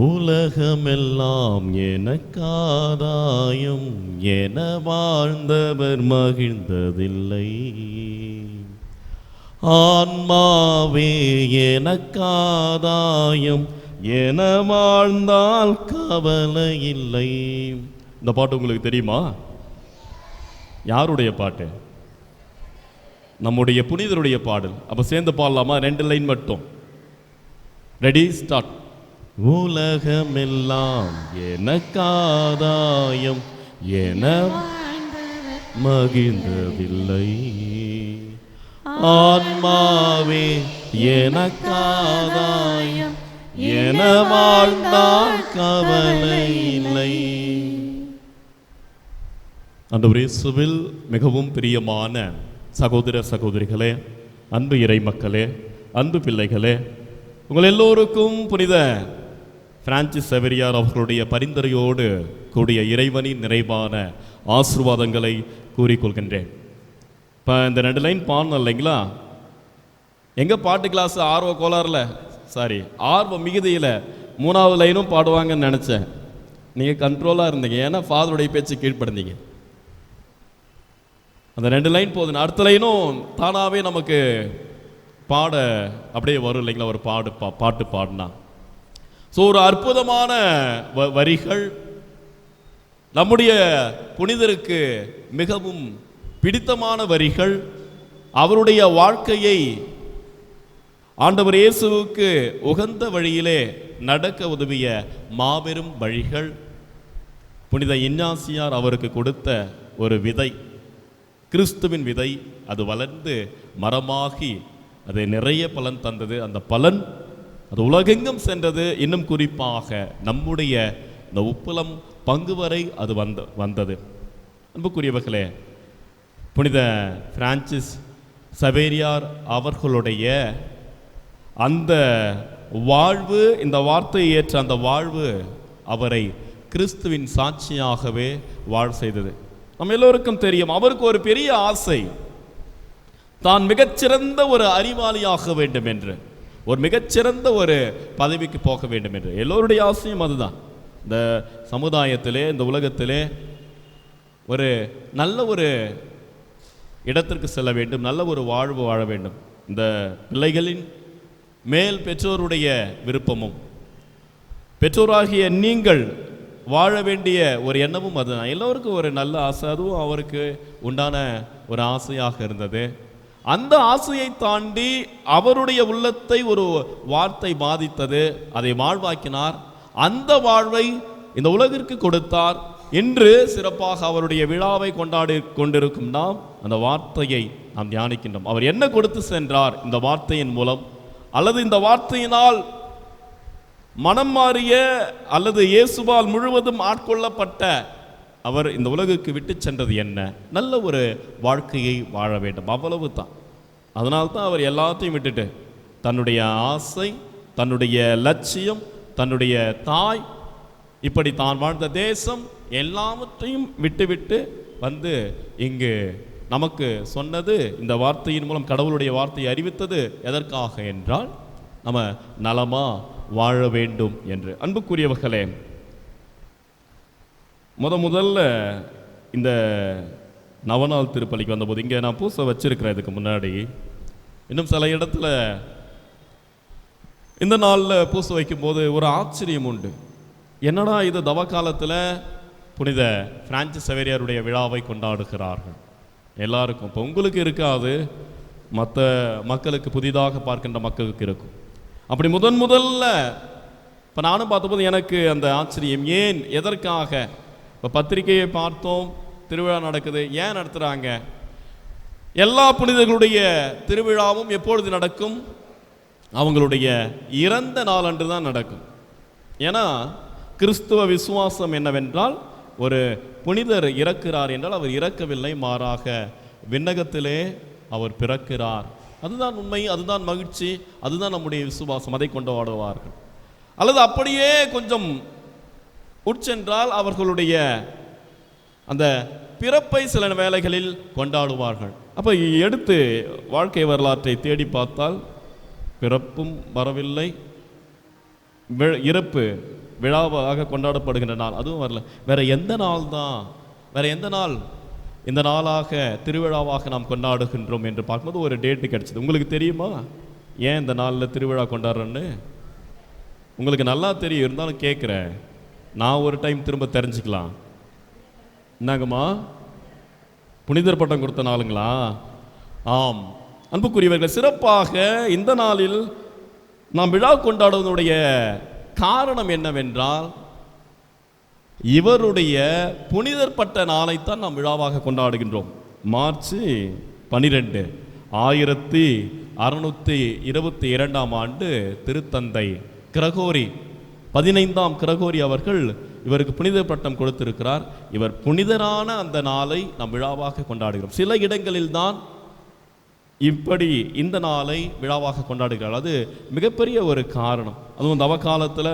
உலகமெல்லாம் எனக்காதாயம் என வாழ்ந்தவர் மகிழ்ந்ததில்லை. ஆன்மாவே எனக்காதாயம் என வாழ்ந்தால் கவலை இல்லை. இந்த பாட்டு உங்களுக்கு தெரியுமா? யாருடைய பாட்டு? நம்முடைய புனிதருடைய பாடல். அப்ப சேர்ந்து பாடலாமா? 2 லைன் மட்டும். Ready, start. உலகமெல்லாம் எனக்காதாயம் என மகிழ்ந்ததில்லை. ஆன்மாவே எனக்காதாயம் என வாழ்ந்தால் கவலை இல்லை. ஆண்டவர் இயேசுவில் மிகவும் பிரியமான சகோதர சகோதரிகளே, அன்பு இறை மக்களே, அன்பு பிள்ளைகளே, உங்கள் எல்லோருக்கும் புனித பிரான்சிஸ் சவேரியார் அவர்களுடைய பரிந்துரையோடு கூடிய இறைவனின் நிறைவான ஆசீர்வாதங்களை கூறிக்கொள்கின்றேன். இப்போ இந்த 2 லைன் பாடணும் இல்லைங்களா? எங்கே பாட்டு கிளாஸ் ஆர்வ கோளாறுல ஆர்வ மிகுதியில் 3வது லைனும் பாடுவாங்கன்னு நினச்சேன். நீங்கள் கண்ட்ரோலாக இருந்தீங்க, ஏன்னா ஃபாதருடைய பேச்சு கீழ்ப்படுந்தீங்க. அந்த 2 லைன் போதும். அடுத்த லைனும் தானாகவே நமக்கு பாட அப்படியே வரும் இல்லைங்களா? ஒரு பாட்டு பாடினா ஒரு அற்புதமான வரிகள், நம்முடைய புனிதருக்கு மிகவும் பிடித்தமான வரிகள், அவருடைய வாழ்க்கையை ஆண்டவர் இயேசுவுக்கு உகந்த வழியிலே நடக்க உதவிய மாபெரும் வழிகள். புனித இஞ்ஞாசியார் அவருக்கு கொடுத்த ஒரு விதை, கிறிஸ்துவின் விதை. அது வளர்ந்து மரமாகி அது நிறைய பலன் தந்தது. அந்த பலன் அது உலகெங்கும் சென்றது. இன்னும் குறிப்பாக நம்முடைய இந்த உப்புலம் பங்கு வரை அது வந்தது. அன்புக்குரியவர்களே, புனித பிரான்சிஸ் சவேரியார் அவர்களுடைய அந்த வாழ்வு, இந்த வார்த்தையை ஏற்ற அந்த வாழ்வு அவரை கிறிஸ்துவின் சாட்சியாகவே வாழ செய்தது. நம்ம எல்லோருக்கும் தெரியும், அவருக்கு ஒரு பெரிய ஆசை, தான் மிகச்சிறந்த ஒரு அறிவாளியாக வேண்டும் என்று, ஒரு மிகச்சிறந்த ஒரு பதவிக்கு போக வேண்டும் என்று. எல்லோருடைய ஆசையும் அதுதான். இந்த சமுதாயத்திலே, இந்த உலகத்திலே ஒரு நல்ல ஒரு இடத்திற்கு செல்ல வேண்டும், நல்ல ஒரு வாழ்வு வாழ வேண்டும். இந்த பிள்ளைகளின் மேல் பெற்றோருடைய விருப்பமும், பெற்றோராகிய நீங்கள் வாழ வேண்டிய ஒரு எண்ணமும் அதுதான். எல்லோருக்கும் ஒரு நல்ல ஆசை, அதுவும் அவருக்கு உண்டான ஒரு ஆசையாக இருந்தது. அந்த ஆசையை தாண்டி அவருடைய உள்ளத்தை ஒரு வார்த்தை பாதித்தது, அதை வாழ்வாக்கினார். அந்த வாழ்வை இந்த உலகிற்கு கொடுத்தார். இன்று சிறப்பாக அவருடைய விழாவை கொண்டாடி கொண்டிருக்கும் நாம் அந்த வார்த்தையை நாம் தியானிக்கின்றோம். அவர் என்ன கொடுத்து சென்றார் இந்த வார்த்தையின் மூலம், அல்லது இந்த வார்த்தையினால் மனம் மாறிய அல்லது இயேசுவால் முழுவதும் ஆட்கொள்ளப்பட்ட அவர் இந்த உலகுக்கு விட்டு சென்றது என்ன? நல்ல ஒரு வாழ்க்கையை வாழ வேண்டும், அவ்வளவு தான். அதனால்தான் அவர் எல்லாத்தையும் விட்டுட்டு தன்னுடைய ஆசை, தன்னுடைய லட்சியம், தன்னுடைய தாய், இப்படி தான் வாழ்ந்த தேசம் எல்லாவற்றையும் விட்டு வந்து இங்கு நமக்கு சொன்னது, இந்த வார்த்தையின் மூலம் கடவுளுடைய வார்த்தையை அறிவித்தது எதற்காக என்றால் நம்ம நலமா வாழ வேண்டும் என்று. அன்புக்குரியவர்களே, முதல்ல இந்த நவநாள் திருப்பலிக்கு வந்தபோது இங்கே நான் பூசை வச்சிருக்கிறேன். இதுக்கு முன்னாடி இன்னும் சில இடத்துல இந்த நாளில் பூசை வைக்கும்போது ஒரு ஆச்சரியம் உண்டு. என்னடா இது, தவ காலத்தில் புனித பிரான்சிஸ் சவேரியாருடைய விழாவை கொண்டாடுகிறார்கள் எல்லாருக்கும். இப்போ உங்களுக்கு இருக்காது, மற்ற மக்களுக்கு, புதிதாக பார்க்கின்ற மக்களுக்கு இருக்கும். அப்படி முதல்ல இப்போ நானும் பார்த்தபோது எனக்கு அந்த ஆச்சரியம். ஏன், எதற்காக? இப்போ பத்திரிகையை பார்த்தோம், திருவிழா நடக்குது. ஏன் நடத்துகிறாங்க? எல்லா புனிதர்களுடைய திருவிழாவும் எப்பொழுது நடக்கும்? அவங்களுடைய இறந்த நாள் அன்று தான் நடக்கும். ஏன்னா கிறிஸ்துவ விசுவாசம் என்னவென்றால், ஒரு புனிதர் இறக்கிறார் என்றால் அவர் இறக்கவில்லை, மாறாக விண்ணகத்திலே அவர் பிறக்கிறார். அதுதான் உண்மை, அதுதான் மகிழ்ச்சி, அதுதான் நம்முடைய விசுவாசம். அதை கொண்டாடுவார்கள். அல்லது அப்படியே கொஞ்சம் உட்சென்றால் அவர்களுடைய அந்த பிறப்பை சில வேளைகளில் கொண்டாடுவார்கள். அப்போ எடுத்து வாழ்க்கை வரலாற்றை தேடி பார்த்தால் பிறப்பும் வரவில்லை, இறப்பு விழாவாக கொண்டாடப்படுகின்ற நாள், அதுவும் வரல. வேற எந்த நாள் தான், வேற எந்த நாள் இந்த நாளாக திருவிழாவாக நாம் கொண்டாடுகின்றோம் என்று பார்க்கும்போது ஒரு டேட்டு கிடைச்சது. உங்களுக்கு தெரியுமா ஏன் இந்த நாளில் திருவிழா கொண்டாடுறோன்னு? உங்களுக்கு நல்லா தெரியும், இருந்தாலும் கேட்குறேன், நான் ஒரு டைம் திரும்ப தெரிஞ்சுக்கலாம். என்னங்கம்மா, புனிதர் பட்டம் கொடுத்த நாளுங்களா? ஆம் அன்புக்குரியவர்கள், சிறப்பாக இந்த நாளில் நாம் விழா கொண்டாடுவதனுடைய காரணம் என்னவென்றால், இவருடைய புனிதர் பட்ட நாளைத்தான் நாம் விழாவாக கொண்டாடுகின்றோம். மார்ச் 12 1622 ஆண்டு திருத்தந்தை கிரகோரி 15ஆம் கிரகோரி அவர்கள் இவருக்கு புனித பட்டம் கொடுத்திருக்கிறார். இவர் புனிதரான அந்த நாளை நாம் விழாவாக கொண்டாடுகிறோம். சில இடங்களில் தான் இப்படி இந்த நாளை விழாவாக கொண்டாடுகிறார். அது மிகப்பெரிய ஒரு காரணம். அதுவும் தவ காலத்தில்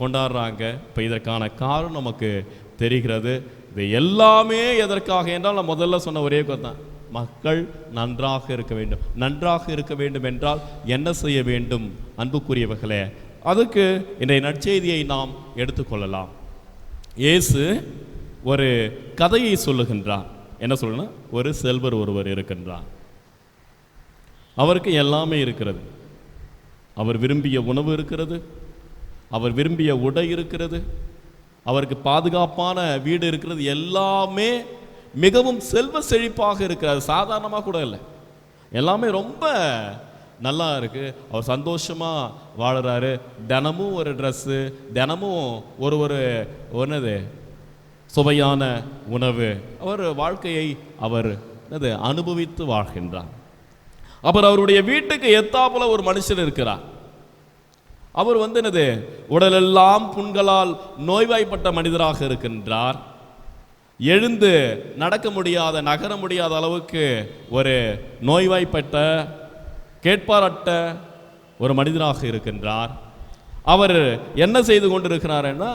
கொண்டாடுறாங்க. இப்போ இதற்கான காரணம் நமக்கு தெரிகிறது. இது எல்லாமே எதற்காக என்றால், நான் முதல்ல சொன்ன ஒரே தான், மக்கள் நன்றாக இருக்க வேண்டும். நன்றாக இருக்க வேண்டும் என்றால் என்ன செய்ய வேண்டும் அன்புக்குரியவர்களே? அதுக்கு இன்றைய நற்செய்தியை நாம் எடுத்துக்கொள்ளலாம். இயேசு ஒரு கதையை சொல்லுகின்றார். என்ன சொல்லணும்னா, ஒரு செல்வர் ஒருவர் இருக்கின்றார். அவருக்கு எல்லாமே இருக்கிறது. அவர் விரும்பிய உணவு இருக்கிறது, அவர் விரும்பிய உடை இருக்கிறது, அவருக்கு பாதுகாப்பான வீடு இருக்கிறது. எல்லாமே மிகவும் செல்வ செழிப்பாக இருக்கிறது. சாதாரணமாக கூட இல்லை, எல்லாமே ரொம்ப நல்லா இருக்கு. அவர் சந்தோஷமா வாழுறாரு. தினமும் ஒரு ட்ரெஸ்ஸு, தினமும் ஒரு ஒன்னது சுவையான உணவு. அவர் வாழ்க்கையை அவர் அனுபவித்து வாழ்கின்றார். அப்புறம் அவருடைய வீட்டுக்கு எத்தாப்புல ஒரு மனுஷன் இருக்கிறார். அவர் என்னது உடலெல்லாம் புண்களால் நோய்வாய்ப்பட்ட மனிதராக இருக்கின்றார். எழுந்து நடக்க முடியாத, நகர முடியாத அளவுக்கு ஒரு நோய்வாய்ப்பட்ட, கேட்பாரட்ட ஒரு மனிதராக இருக்கின்றார். அவர் என்ன செய்து கொண்டிருக்கிறாருன்னா,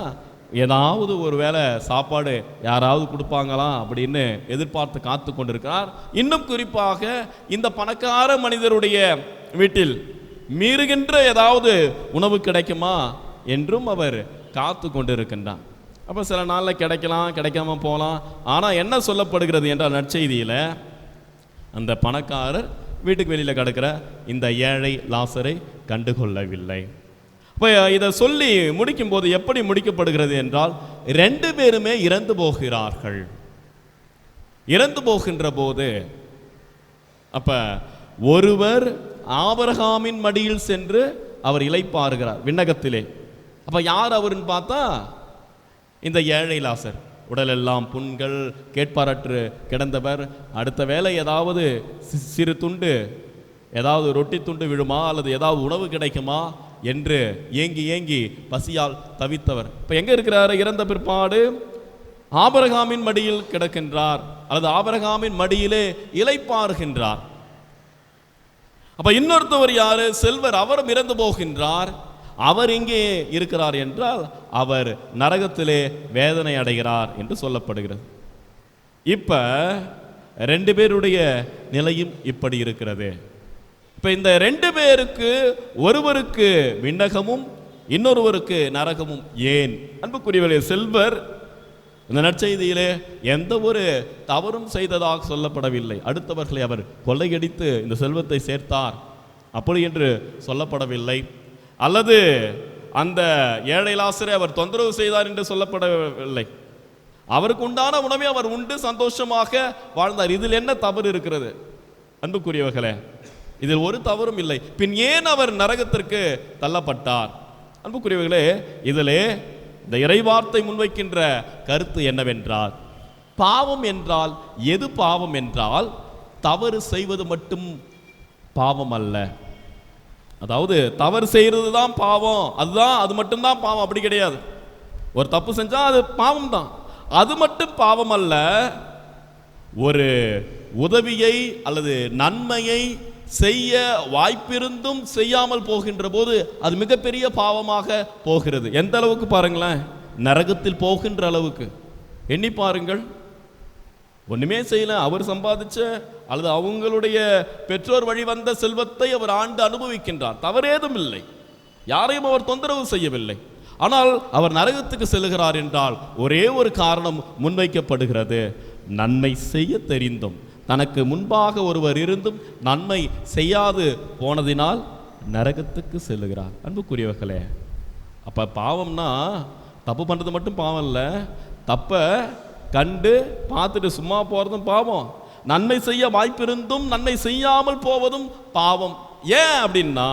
ஏதாவது ஒரு வேளை சாப்பாடு யாராவது கொடுப்பாங்களா அப்படின்னு எதிர்பார்த்து காத்து கொண்டிருக்கிறார். இன்னும் குறிப்பாக இந்த பணக்கார மனிதருடைய வீட்டில் மீறுகின்ற ஏதாவது உணவு கிடைக்குமா என்றும் அவர் காத்து கொண்டிருக்கின்றார். அப்போ சில நாளில் கிடைக்கலாம், கிடைக்காம போகலாம். ஆனால் என்ன சொல்லப்படுகிறது என்றால், நற்செய்தியில் அந்த பணக்காரர் வீட்டுக்கு வெளியில் கிடக்கிற இந்த ஏழை லாசரை கண்டுகொள்ளவில்லை. இப்போ இதை சொல்லி முடிக்கும் போது எப்படி முடிக்கப்படுகிறது என்றால், 2 பேருமே இறந்து போகிறார்கள். இறந்து போகின்ற போது அப்ப ஒருவர் ஆபிரகாமின் மடியில் சென்று அவர் இளைப்பாறுகிறார் விண்ணகத்திலே. அப்ப யார் அவருன்னு பார்த்தா, இந்த ஏழை லாசர், உடலெல்லாம் புண்கள், கேட்பாரற்று கிடந்தவர். அடுத்த வேளை ஏதாவது சிறு துண்டு, ஏதாவது ரொட்டி துண்டு விழுமா அல்லது ஏதாவது உணவு கிடைக்குமா என்று ஏங்கி ஏங்கி பசியால் தவித்தவர். இப்ப எங்க இருக்கிறாரு? இறந்த பிற்பாடு ஆபிரகாமின் மடியில் கிடக்கின்றார், அல்லது ஆபிரகாமின் மடியிலே இளைப்பாறுகின்றார். அப்ப இன்னொருத்தவர் யாரு? செல்வர். அவரும் இறந்து போகின்றார். அவர் எங்கே இருக்கிறார் என்றால், அவர் நரகத்திலே வேதனை அடைகிறார் என்று சொல்லப்படுகிறது. இப்ப 2 பேருடைய நிலையும் இப்படி இருக்கிறது. இப்ப இந்த 2 பேருக்கு, ஒருவருக்கு விண்ணகமும் இன்னொருவருக்கு நரகமும். ஏன் அன்புக்குரியவர்களே, செல்வர் இந்த நற்செய்தியிலே எந்த ஒரு தவறும் செய்ததாக சொல்லப்படவில்லை. அடுத்தவர்களை அவர் கொள்ளையடித்து இந்த செல்வத்தை சேர்த்தார் அப்படி என்று சொல்லப்படவில்லை. அல்லது அந்த ஏழை லாசரை அவர் தொந்தரவு செய்தார் என்று சொல்லப்படவில்லை. அவருக்கு உண்டான உணவை அவர் உண்டு சந்தோஷமாக வாழ்ந்தார். இதில் என்ன தவறு இருக்கிறது அன்புக்குரியவர்களே? இதில் ஒரு தவறும் இல்லை. பின் ஏன் அவர் நரகத்திற்கு தள்ளப்பட்டார்? அன்புக்குரியவர்களே, இதிலே இந்த இறைவார்த்தை முன்வைக்கின்ற கருத்து என்னவென்றால், பாவம் என்றால் எது பாவம் என்றால், தவறு செய்வது மட்டும் பாவம் அல்ல. அதாவது தவறு செய்யறது தான் பாவம், அது மட்டும்தான் பாவம், அப்படி கிடையாது. ஒரு தப்பு செஞ்சா அது பாவம் தான், அது மட்டும் பாவம் அல்ல. ஒரு உதவியை அல்லது நன்மையை செய்ய வாய்ப்பிருந்தும் செய்யாமல் போகின்ற போது அது மிகப்பெரிய பாவமாக போகிறது. எந்த அளவுக்கு பாருங்களேன், நரகத்தில் போகின்ற அளவுக்கு எண்ணி பாருங்கள். ஒண்ணுமே செய்யல, அவர் சம்பாதிச்ச அல்லது அவங்களுடைய பெற்றோர் வழி வந்த செல்வத்தை அவர் ஆண்டு அனுபவிக்கின்றார். தவறேதும் இல்லை, யாரையும் அவர் தொந்தரவு செய்யவில்லை. ஆனால் அவர் நரகத்துக்கு செல்லுகிறார் என்றால் ஒரே ஒரு காரணம் முன்வைக்கப்படுகிறது. நன்மை செய்ய தெரிந்தும் தனக்கு முன்பாக ஒருவர் இருந்தும் நன்மை செய்யாது போனதினால் நரகத்துக்கு செல்லுகிறார். அன்புக்குரியவர்களே, அப்ப பாவம்னா தப்பு பண்றது மட்டும் பாவம் இல்லை, தப்பை கண்டு பார்த்துட்டு சும்மா போறதும் பாவம், நன்மை செய்ய வாய்ப்பிருந்தும் நன்மை செய்யாமல் போவதும் பாவம். ஏன் அப்படின்னா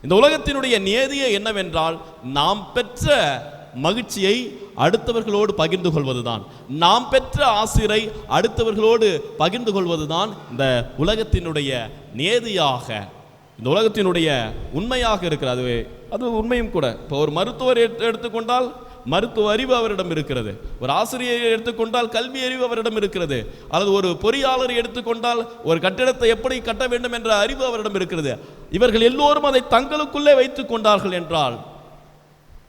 இந்த உலகத்தினுடைய நியதியே என்னவென்றால் நாம் பெற்ற மகிழ்ச்சியை அடுத்தவர்களோடு பகிர்ந்து கொள்வதுதான், நாம் பெற்ற ஆசிரை அடுத்தவர்களோடு பகிர்ந்து கொள்வதுதான் இந்த உலகத்தினுடைய நியதியாக, இந்த உலகத்தினுடைய உண்மையாக இருக்கிறது. அது உண்மையும் கூட. இப்போ ஒரு மருத்துவர் எடுத்துக்கொண்டால் மருத்துவ அறிவு அவரிடம் இருக்கிறது, ஒரு ஆசிரியரை எடுத்துக்கொண்டால் கல்வி அறிவு அவரிடம் இருக்கிறது, அல்லது ஒரு பொறியாளரை எடுத்துக்கொண்டால் ஒரு கட்டிடத்தை எப்படி கட்ட வேண்டும் என்ற அறிவு அவரிடம் இருக்கிறது. இவர்கள் எல்லோரும் அதை தங்களுக்குள்ளே வைத்துக் கொண்டார்கள் என்றால்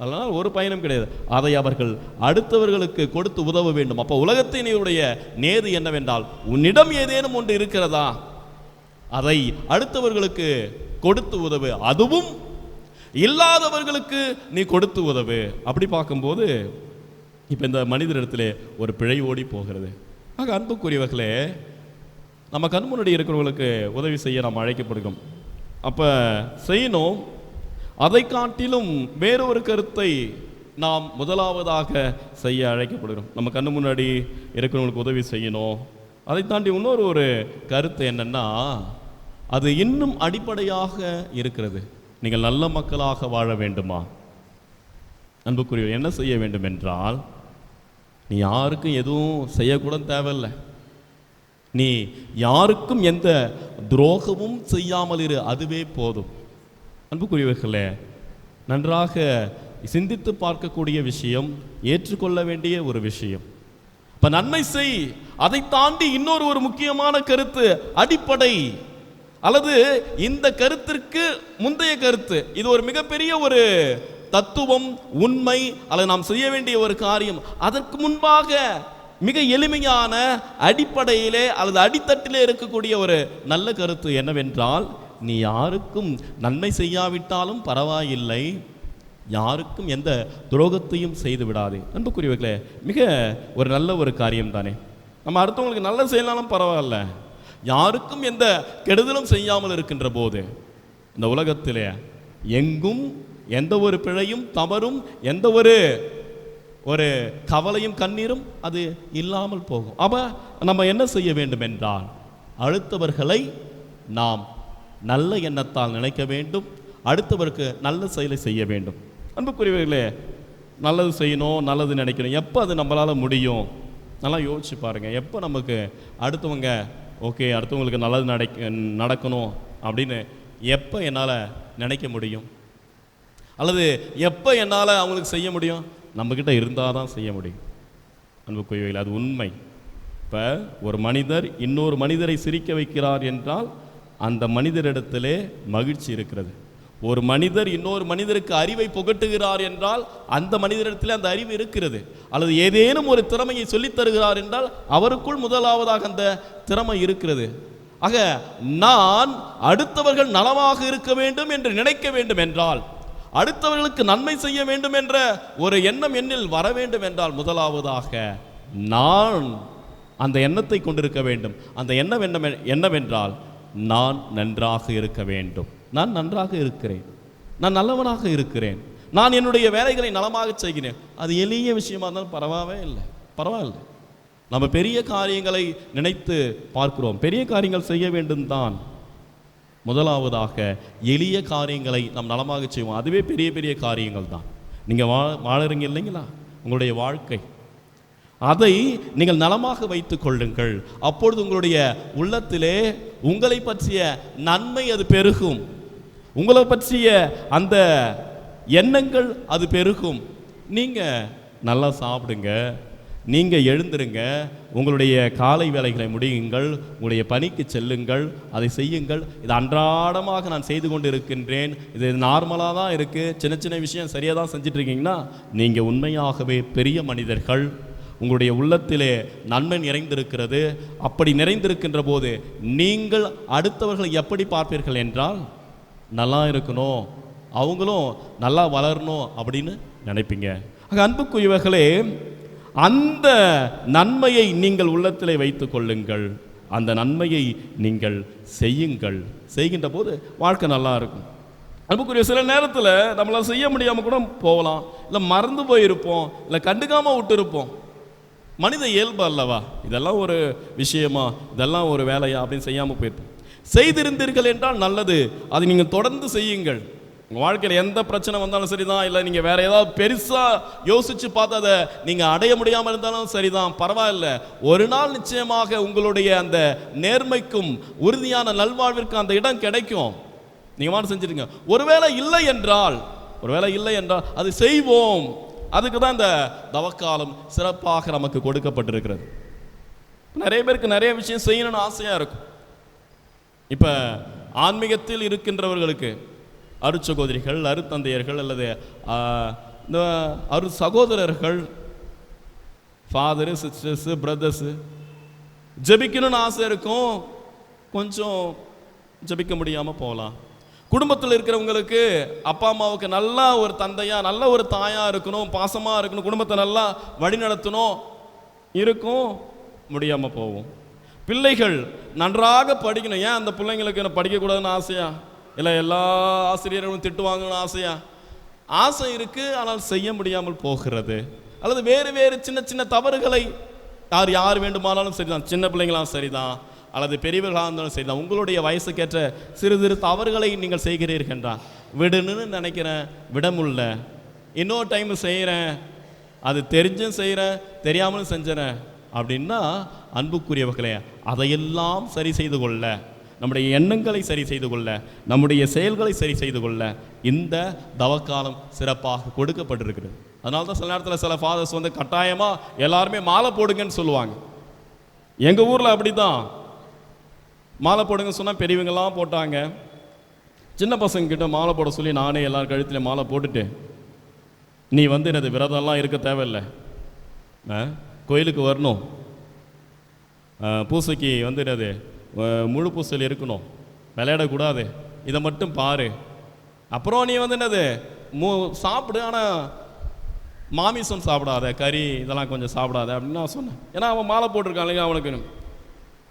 அதனால் ஒரு பயனும் கிடையாது. அதை அவர்கள் அடுத்தவர்களுக்கு கொடுத்து உதவ வேண்டும். அப்போ உலகத்தினுடைய நேது என்னவென்றால் உன்னிடம் ஏதேனும் ஒன்று இருக்கிறதா, அதை அடுத்தவர்களுக்கு கொடுத்து உதவு, அதுவும் இல்லாதவர்களுக்கு நீ கொடுத்து உதவு. அப்படி பார்க்கும்போது இப்போ இந்த மனிதரிடத்திலே ஒரு பிழை ஓடி போகிறது. ஆக அன்புக்குரியவர்களே, நம்ம கண் முன்னாடி இருக்கிறவங்களுக்கு உதவி செய்ய நாம் அழைக்கப்படுகிறோம். அப்போ செய்யணும். அதை காட்டிலும் வேறொரு கருத்தை நாம் முதலாவதாக செய்ய அழைக்கப்படுகிறோம். நம்ம கண்ணு முன்னாடி இருக்கிறவங்களுக்கு உதவி செய்யணும். அதை தாண்டி இன்னொரு கருத்து என்னன்னா, அது இன்னும் அடிப்படையாக இருக்கிறது. நீங்கள் நல்ல மக்களாக வாழ வேண்டுமா? அன்புக்குரிய என்ன செய்ய வேண்டும் என்றால், நீ யாருக்கும் எதுவும் செய்யக்கூட தேவையில்லை, நீ யாருக்கும் எந்த துரோகமும் செய்யாமல் இரு, அதுவே போதும். அன்புக்குரியவர்களே, நன்றாக சிந்தித்து பார்க்கக்கூடிய விஷயம், ஏற்றுக்கொள்ள வேண்டிய ஒரு விஷயம். இப்ப நன்மை செய், அதை தாண்டி ஒரு முக்கியமான கருத்து, அடிப்படை அல்லது இந்த கருத்திற்கு முந்தைய கருத்து, இது ஒரு மிகப்பெரிய ஒரு தத்துவம், உண்மை அல்லது நாம் செய்ய வேண்டிய ஒரு காரியம். அதற்கு முன்பாக மிக எளிமையான அடிப்படையிலே அல்லது அடித்தட்டிலே இருக்கக்கூடிய ஒரு நல்ல கருத்து என்னவென்றால், நீ யாருக்கும் நன்மை செய்யாவிட்டாலும் பரவாயில்லை, யாருக்கும் எந்த துரோகத்தையும் செய்து விடாதே. அன்புக்குரியவர்களே, மிக ஒரு நல்ல ஒரு காரியம் தானே. நம்ம அடுத்தவங்களுக்கு நல்ல செய்யலாலும் பரவாயில்ல, யாருக்கும் எந்த கெடுதலும் செய்யாமல் இருக்கின்ற போது இந்த உலகத்திலே எங்கும் எந்த ஒரு பிழையும் தவறும் எந்த ஒரு கவலையும் கண்ணீரும் அது இல்லாமல் போகும். அப்ப நம்ம என்ன செய்ய வேண்டும் என்றால், அடுத்தவர்களை நாம் நல்ல எண்ணத்தால் நினைக்க வேண்டும், அடுத்தவருக்கு நல்ல செயலை செய்ய வேண்டும். அன்புக்குரியவர்களே, நல்லது செய்யணும், நல்லது நினைக்கணும். எப்போ அது நம்மளால் முடியும்? நல்லா யோசிச்சு பாருங்கள். எப்போ நமக்கு அடுத்தவங்க ஓகே அடுத்தவங்களுக்கு நல்லது நடக்கணும் அப்படின்னு எப்போ என்னால் நினைக்க முடியும்? அல்லது எப்போ என்னால் அவங்களுக்கு செய்ய முடியும்? நம்மக்கிட்ட இருந்தால் தான் செய்ய முடியும். அன்புக்குரியவர்களே, அது உண்மை. இப்போ ஒரு மனிதர் இன்னொரு மனிதரை சிரிக்க வைக்கிறார் என்றால் அந்த மனிதரிடத்திலே மகிழ்ச்சி இருக்கிறது. ஒரு மனிதர் இன்னொரு மனிதருக்கு அறிவை புகட்டுகிறார் என்றால் அந்த மனிதரிடத்திலே அந்த அறிவு இருக்கிறது. அல்லது ஏதேனும் ஒரு திறமையை சொல்லித் தருகிறார் என்றால் அவருக்குள் முதலாவதாக அந்த திறமை இருக்கிறது. ஆக நான் அடுத்தவர்கள் நலமாக இருக்க வேண்டும் என்று நினைக்க வேண்டும் என்றால், அடுத்தவர்களுக்கு நன்மை செய்ய வேண்டும் என்ற ஒரு எண்ணம் என்னில் வர வேண்டும் என்றால், முதலாவதாக நான் அந்த எண்ணத்தை கொண்டிருக்க வேண்டும். அந்த எண்ணம் என்னவென்றால், நான் நன்றாக இருக்க வேண்டும், நான் நன்றாக இருக்கிறேன், நான் நல்லவனாக இருக்கிறேன், நான் என்னுடைய வேலைகளை நலமாக செய்கிறேன். அது எளிய விஷயமா இருந்தாலும் பரவாயில்லை. நம்ம பெரிய காரியங்களை நினைத்து பார்க்கிறோம், பெரிய காரியங்கள் செய்ய வேண்டும் தான். முதலாவதாக எளிய காரியங்களை நாம் நலமாக செய்வோம், அதுவே பெரிய பெரிய காரியங்கள் தான். நீங்கள் வாழறீங்க இல்லைங்களா, உங்களுடைய வாழ்க்கை, அதை நீங்கள் நலமாக வைத்துக் கொள்ளுங்கள். அப்பொழுது உங்களுடைய உள்ளத்திலே உங்களை பற்றிய நன்மை அது பெருகும், உங்களை பற்றிய அந்த எண்ணங்கள் அது பெருகும். நீங்கள் நல்லா சாப்பிடுங்க, நீங்கள் எழுந்திருங்க, உங்களுடைய காலை வேலைகளை முடியுங்கள், உங்களுடைய பணிக்கு செல்லுங்கள், அதை செய்யுங்கள். இது அன்றாடமாக நான் செய்து கொண்டு இருக்கின்றேன், இது நார்மலாக தான் இருக்குது, சின்ன சின்ன விஷயம் சரியாக தான் செஞ்சிட்ருக்கீங்கன்னா நீங்கள் உண்மையாகவே பெரிய மனிதர்கள். உங்களுடைய உள்ளத்திலே நன்மை நிறைந்திருக்கிறது. அப்படி நிறைந்திருக்கின்ற போது நீங்கள் அடுத்தவர்களை எப்படி பார்ப்பீர்கள் என்றால், நல்லா இருக்கணும், அவங்களும் நல்லா வளரணும் அப்படின்னு நினைப்பீங்க. அன்புக்குரியவர்களே, அந்த நன்மையை நீங்கள் உள்ளத்திலே வைத்துக் கொள்ளுங்கள். அந்த நன்மையை நீங்கள் செய்யுங்கள். செய்கின்ற போது வாழ்க்கை நல்லா இருக்கும். அன்புக்குரிய, சில நேரத்தில் நம்மளால் செய்ய முடியாமல் கூட போகலாம், இல்லை மறந்து போயிருப்போம், இல்லை கண்டுக்காமல் விட்டுருப்போம். மனித இயல்பு அல்லவா? இதெல்லாம் ஒரு விஷயமா, இதெல்லாம் ஒரு வேலையா அப்படின்னு செய்யாமல் போயிருப்போம். செய்திருந்தீர்கள் என்றால் நல்லது, அதை நீங்கள் தொடர்ந்து செய்யுங்கள். உங்கள் வாழ்க்கையில் எந்த பிரச்சனை வந்தாலும் சரிதான், இல்லை நீங்கள் வேற ஏதாவது பெருசாக யோசித்து பார்த்து அதை நீங்கள் அடைய முடியாமல் இருந்தாலும் சரிதான், பரவாயில்ல. ஒரு நாள் நிச்சயமாக உங்களுடைய அந்த நேர்மைக்கும் உறுதியான நல்வாழ்விற்கும் அந்த இடம் கிடைக்கும். நீங்கள் மாதிரி செஞ்சுருங்க. ஒருவேளை இல்லை என்றால் அது செய்வோம். அதுக்கு தான் இந்த தவக்காலம் சிறப்பாக நமக்கு கொடுக்கப்பட்டிருக்கிறது. நிறைய பேருக்கு நிறைய விஷயம் செய்யணும்னு ஆசையாக இருக்கும். இப்போ ஆன்மீகத்தில் இருக்கின்றவர்களுக்கு அருட்சகோதரிகள், அருத்தந்தையர்கள் அல்லது இந்த அரு சகோதரர்கள், ஃபாதரு, சிஸ்டர்ஸு, பிரதர்ஸு ஜெபிக்கணும்னு ஆசை இருக்கும். கொஞ்சம் ஜெபிக்க முடியாமல் போகலாம். குடும்பத்தில் இருக்கிறவங்களுக்கு அப்பா அம்மாவுக்கு நல்லா ஒரு தந்தையா, நல்ல ஒரு தாயா இருக்கணும், பாசமாக இருக்கணும், குடும்பத்தை நல்லா வழி நடத்தணும், இருக்கும், முடியாமல் போகும். பிள்ளைகள் நன்றாக படிக்கணும். ஏன் அந்த பிள்ளைங்களுக்கு என்ன படிக்கக்கூடாதுன்னு ஆசையா, இல்லை எல்லா ஆசிரியர்களும் திட்டுவாங்கன்னு ஆசையா? ஆசை இருக்கு, ஆனால் செய்ய முடியாமல் போகிறது. அல்லது வேறு வேறு சின்ன சின்ன தவறுகளை யார் வேண்டுமானாலும் சரிதான், சின்ன பிள்ளைங்களாம் சரிதான், அல்லது பெரியவர்களாக இருந்தாலும் சரிதான், உங்களுடைய வயசுக்கேற்ற சிறு சிறு தவறுகளை நீங்கள் செய்கிறீர்கள் என்றால் விடுன்னு நினைக்கிறேன், விடமுல்ல, இன்னொரு டைம் செய்கிறேன், அது தெரிஞ்சும் செய்கிறேன், தெரியாமலும் செஞ்சுறேன் அப்படின்னா, அன்புக்குரியவர்களே, அதையெல்லாம் சரி செய்து கொள்ள, நம்முடைய எண்ணங்களை சரி செய்து கொள்ள, நம்முடைய செயல்களை சரி செய்து கொள்ள இந்த தவக்காலம் சிறப்பாக கொடுக்கப்பட்டிருக்கிறது. அதனால தான் சில நேரத்தில் சில ஃபாதர்ஸ் வந்து கட்டாயமாக எல்லாருமே மாலை போடுங்கன்னு சொல்லுவாங்க. எங்கள் ஊரில் அப்படி தான், மாலை போடுங்க சொன்னால் பெரியவங்கெல்லாம் போட்டாங்க. சின்ன பசங்கக்கிட்ட மாலை போட சொல்லி நானே எல்லார் கழுத்துலையும் மாலை போட்டுட்டு, நீ வந்து எனது விரதம்லாம் இருக்க தேவையில்லை, கோயிலுக்கு வரணும், பூசைக்கு வந்து என்னது முழு பூசல் இருக்கணும், விளையாடக்கூடாது, இதை மட்டும் பாரு, அப்புறம் நீ வந்து என்னது சாப்பிடு, ஆனால் மாமிசம் சாப்பிடாத, கறி இதெல்லாம் கொஞ்சம் சாப்பிடாத அப்படின்னு நான் சொன்னேன். ஏன்னா அவன் மாலை போட்டிருக்கான் இல்லைங்க அவனுக்கு.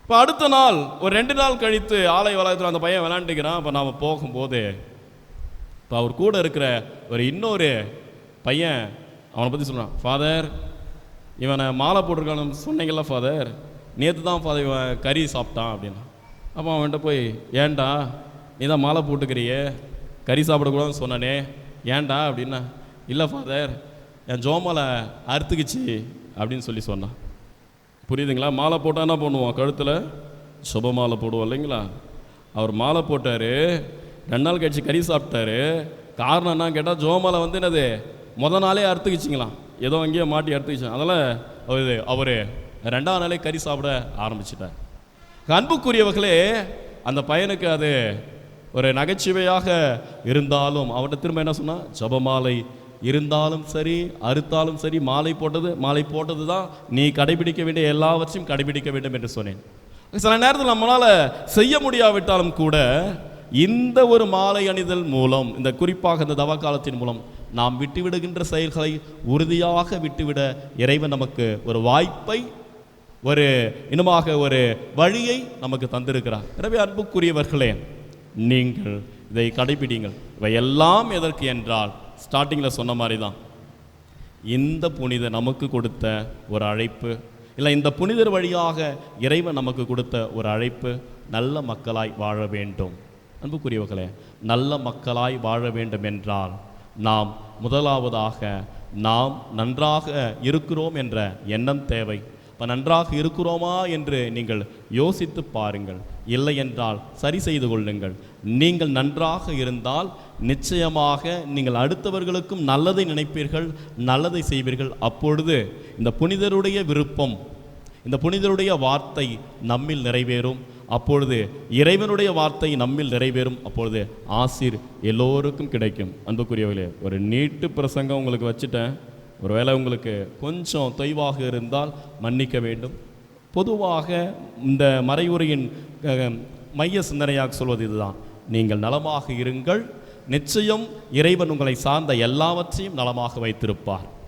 இப்போ அடுத்த நாள் ஒரு 2 நாள் கழித்து ஆலய வளாகத்தில் அந்த பையன் விளையாண்டுக்கிறான். அப்போ நாம் போகும்போது இப்போ அவர் கூட இருக்கிற ஒரு இன்னொரு பையன் அவனை பற்றி சொல்கிறான், ஃபாதர் இவனை மாலை போட்டிருக்கான்னு சொன்னீங்களா ஃபாதர், நேற்று தான் ஃபாதர் இவன் கறி சாப்பிட்டான் அப்படின்னா. அப்போ அவன்கிட்ட போய், ஏன்டா நீ தான் மாலை போட்டுக்கிறியே, கறி சாப்பிடக்கூடாதுன்னு சொன்னானே, ஏன்டா அப்படின்னா, இல்லை ஃபாதர் என் ஜோமாலை அறுத்துக்குச்சு அப்படின்னு சொல்லி சொன்னான். புரியுதுங்களா? மாலை போட்டால் என்ன பண்ணுவோம், கழுத்தில் சுப மாலை போடுவோம் இல்லைங்களா? அவர் மாலை போட்டார், 2 நாள் கழிச்சு கறி சாப்பிட்டாரு. காரணம் என்ன கேட்டால், ஜோமாலை வந்து என்னது மொதல் நாளே அறுத்துக்குச்சிங்களாம், ஏதோ அங்கேயே மாட்டி அறுத்துக்குச்சு. அதனால் அவர் 2ஆம் நாளே கறி சாப்பிட ஆரம்பிச்சிட்டார். அன்புக்குரியவர்களே, அந்த பையனுக்கு அது ஒரு நகைச்சுவையாக இருந்தாலும் அவன்கிட்ட திரும்ப என்ன சொன்னால், ஜபமாலை இருந்தாலும் சரி அறுத்தாலும் சரி மாலை போட்டது தான் நீ கடைபிடிக்க வேண்டிய எல்லாவற்றையும் கடைபிடிக்க வேண்டும் என்று சொன்னேன். சில நேரத்தில் நம்மளால் செய்ய முடியாவிட்டாலும் கூட இந்த ஒரு மாலை அணிதல் மூலம், இந்த குறிப்பாக இந்த தவ காலத்தின் மூலம் நாம் விட்டுவிடுகின்ற செயல்களை உறுதியாக விட்டுவிட இறைவன் நமக்கு ஒரு வாய்ப்பை, ஒரு இன்னுமாக ஒரு வழியை நமக்கு தந்திருக்கிறார். எனவே அன்புக்குரியவர்களே, நீங்கள் இதை கடைபிடிங்கள். இவையெல்லாம் எதற்கு என்றால், ஸ்டார்டிங்கில் சொன்ன மாதிரி தான், இந்த புனிதர் நமக்கு கொடுத்த ஒரு அழைப்பு, இல்லை இந்த புனிதர் வழியாக இறைவன் நமக்கு கொடுத்த ஒரு அழைப்பு, நல்ல மக்களாய் வாழ வேண்டும். அன்புக்குரியவர்களே, நல்ல மக்களாய் வாழ வேண்டும் என்றால் நாம் முதலாவதாக நாம் நன்றாக இருக்கிறோம் என்ற எண்ணம் தேவை. இப்போ நன்றாக இருக்கிறோமா என்று நீங்கள் யோசித்து பாருங்கள். இல்லை என்றால் சரி செய்து கொள்ளுங்கள். நீங்கள் நன்றாக இருந்தால் நிச்சயமாக நீங்கள் அடுத்தவர்களுக்கும் நல்லதை நினைப்பீர்கள், நல்லதை செய்வீர்கள். அப்பொழுது இந்த புனிதருடைய விருப்பம், இந்த புனிதருடைய வார்த்தை நம்மில் நிறைவேறும். அப்பொழுது இறைவனுடைய வார்த்தை நம்மில் நிறைவேறும். அப்பொழுது ஆசீர் எல்லோருக்கும் கிடைக்கும். அன்புக்குரியவர்களே, ஒரு நீட்டு பிரசங்கம் உங்களுக்கு வச்சுட்டேன். ஒருவேளை உங்களுக்கு கொஞ்சம் தொய்வாக இருந்தால் மன்னிக்க வேண்டும். பொதுவாக இந்த மறையுரையின் மைய சிந்தனையாக சொல்வது இதுதான்: நீங்கள் நலமாக இருங்கள், நிச்சயம் இறைவன் உங்களை சார்ந்த எல்லாவற்றையும் நலமாக வைத்திருப்பார்.